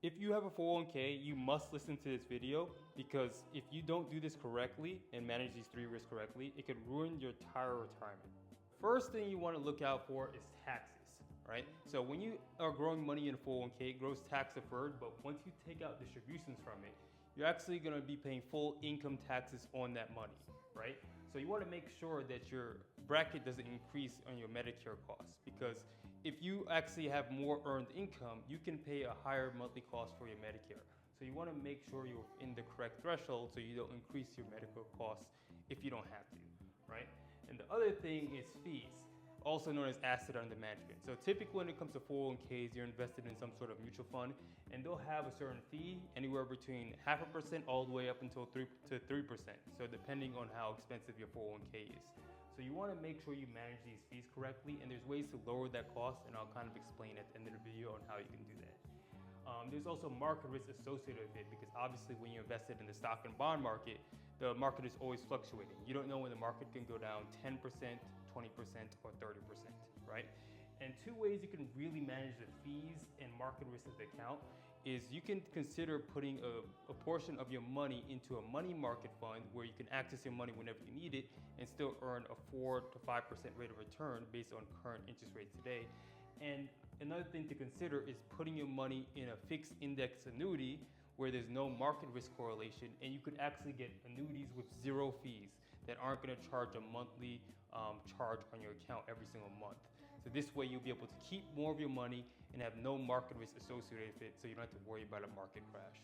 If you have a 401k, you must listen to this video because if you don't do this correctly and manage these three risks correctly, it could ruin your entire retirement. First thing you want to look out for is taxes, right? So when you are growing money in a 401k, it grows tax deferred, but once you take out distributions from it, you're actually going to be paying full income taxes on that money, right? So you want to make sure that your bracket doesn't increase on your Medicare costs, because if you actually have more earned income, you can pay a higher monthly cost for your Medicare. So you want to make sure you're in the correct threshold so you don't increase your medical costs if you don't have to, right? And the other thing is fees, also known as asset under management. So typically when it comes to 401ks, you're invested in some sort of mutual fund and they'll have a certain fee, anywhere between 0.5% all the way up until 3%. So depending on how expensive your 401k is. So you want to make sure you manage these fees correctly, and there's ways to lower that cost, and I'll kind of explain at the end of the video on how you can do that. There's also market risk associated with it, because obviously when you're invested in the stock and bond market, the market is always fluctuating. You don't know when the market can go down 10%, 20%, or 30%, right? And two ways you can really manage the fees and market risk of the account is you can consider putting a portion of your money into a money market fund where you can access your money whenever you need it and still earn a 4 to 5% rate of return based on current interest rates today. And another thing to consider is putting your money in a fixed index annuity where there's no market risk correlation, and you could actually get annuities with zero fees that aren't going to charge a monthly charge on your account every single month. So this way you'll be able to keep more of your money and have no market risk associated with it, so you don't have to worry about a market crash.